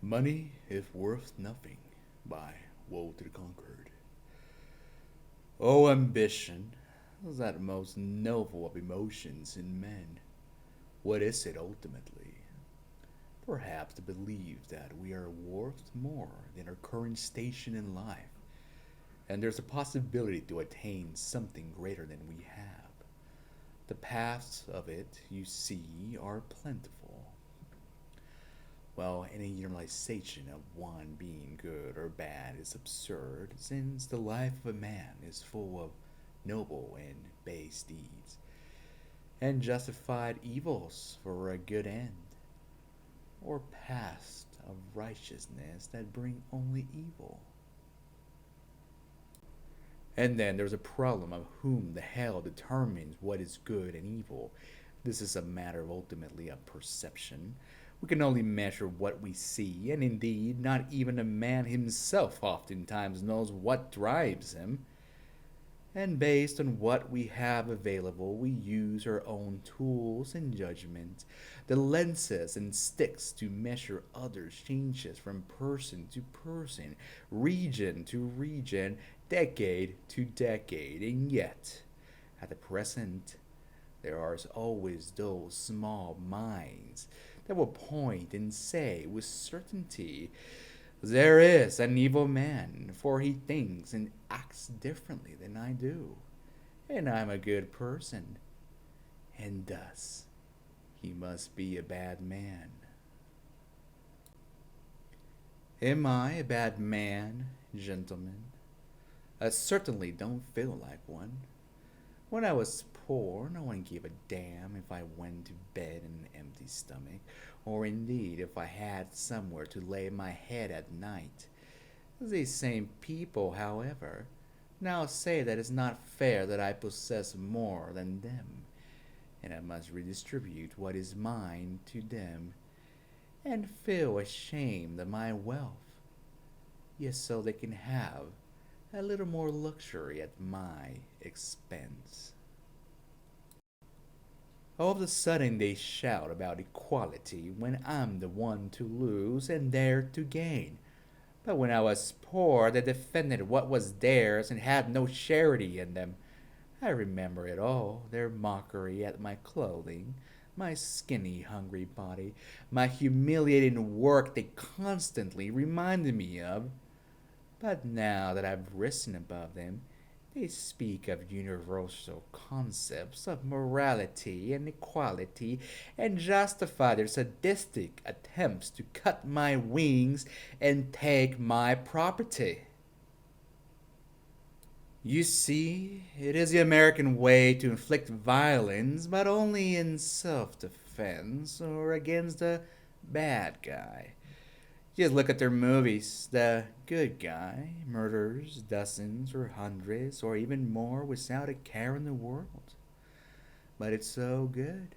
Money, if worth nothing, by Woe to the Conquered. O ambition, that most noble of emotions in men, what is it ultimately? Perhaps to believe that we are worth more than our current station in life, and there's a possibility to attain something greater than we have. The paths of it, you see, are plentiful. Well, any generalization of one being good or bad is absurd, since the life of a man is full of noble and base deeds, and justified evils for a good end, or paths of righteousness that bring only evil. And then there's a problem of whom the hell determines what is good and evil. This is a matter of ultimately of perception. We can only measure what we see, and indeed, not even a man himself oftentimes knows what drives him. And based on what we have available, we use our own tools and judgment, the lenses and sticks to measure others' changes from person to person, region to region, decade to decade. And yet, at the present, there are always those small minds that will point and say with certainty, there is an evil man, for he thinks and acts differently than I do, and I'm a good person, and thus he must be a bad man. Am I a bad man, gentlemen? I certainly don't feel like one. When I was poor, no one gave a damn if I went to bed in an empty stomach, or indeed if I had somewhere to lay my head at night. These same people, however, now say that it's not fair that I possess more than them, and I must redistribute what is mine to them, and feel ashamed of my wealth, yes, so they can have a little more luxury at my expense. All of a sudden they shout about equality when I'm the one to lose and they're to gain. But when I was poor, they defended what was theirs and had no charity in them. I remember it all, their mockery at my clothing, my skinny, hungry body, my humiliating work they constantly reminded me of. But now that I've risen above them, they speak of universal concepts of morality and equality and justify their sadistic attempts to cut my wings and take my property. You see, it is the American way to inflict violence, but only in self defense or against the bad guy. Just look at their movies. The good guy murders dozens or hundreds or even more without a care in the world. But it's so good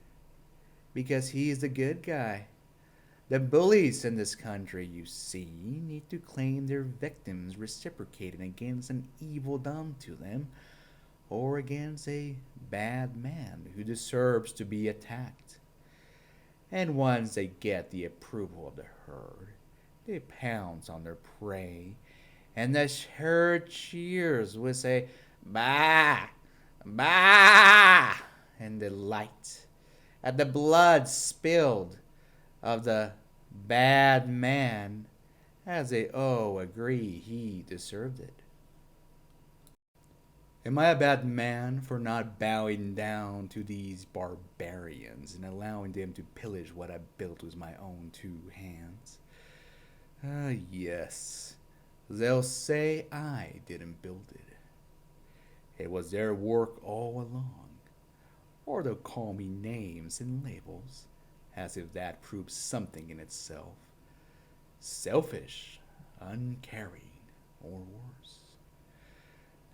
because he's the good guy. The bullies in this country, you see, need to claim their victims reciprocating against an evil done to them or against a bad man who deserves to be attacked. And once they get the approval of the herd, they pounce on their prey, and the herd cheers with a bah, bah, and delight at the blood spilled of the bad man, as they all agree he deserved it. Am I a bad man for not bowing down to these barbarians and allowing them to pillage what I built with my own two hands? Ah, yes. They'll say I didn't build it. It was their work all along. Or they'll call me names and labels, as if that proves something in itself. Selfish, uncaring, or worse.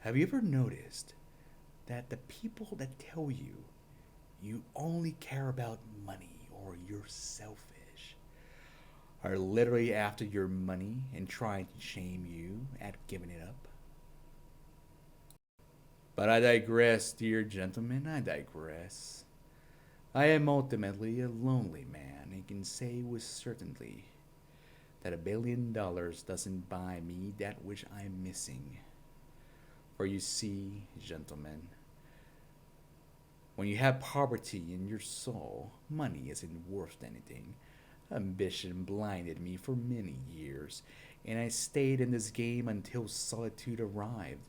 Have you ever noticed that the people that tell you you only care about money or you're selfish are literally after your money and trying to shame you at giving it up? But I digress, dear gentlemen, I digress. I am ultimately a lonely man and can say with certainty that $1 billion doesn't buy me that which I'm missing. For you see, gentlemen, when you have poverty in your soul, money isn't worth anything. Ambition blinded me for many years, and I stayed in this game until solitude arrived.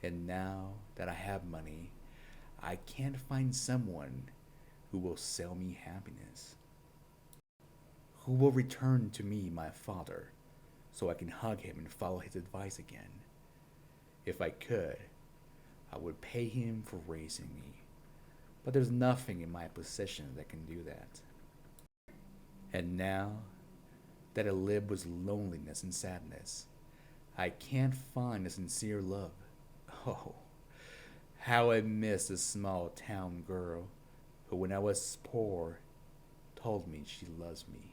And now that I have money, I can't find someone who will sell me happiness, who will return to me my father, so I can hug him and follow his advice again. If I could, I would pay him for raising me, but there's nothing in my possession that can do that. And now that I live with loneliness and sadness, I can't find a sincere love. Oh, how I miss a small town girl who, when I was poor, told me she loves me.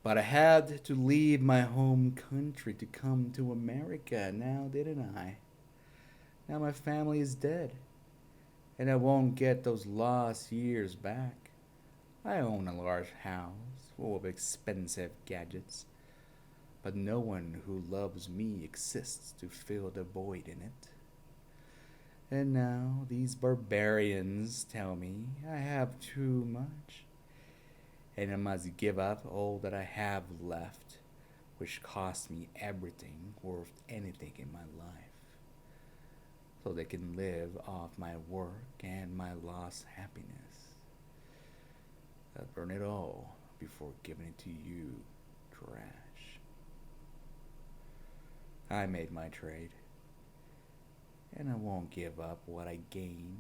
But I had to leave my home country to come to America now, didn't I? Now my family is dead, and I won't get those lost years back. I own a large house full of expensive gadgets, but no one who loves me exists to fill the void in it. And now these barbarians tell me I have too much, and I must give up all that I have left, which cost me everything worth anything in my life, so they can live off my work and my lost happiness. I'll burn it all before giving it to you, trash. I made my trade, and I won't give up what I gain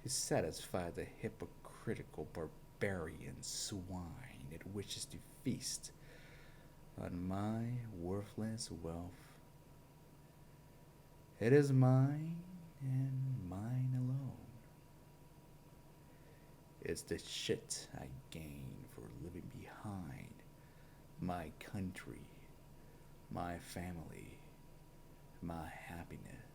to satisfy the hypocritical barbarian swine that wishes to feast on my worthless wealth. It is mine and mine alone. It's the shit I gain for living behind my country, my family, my happiness.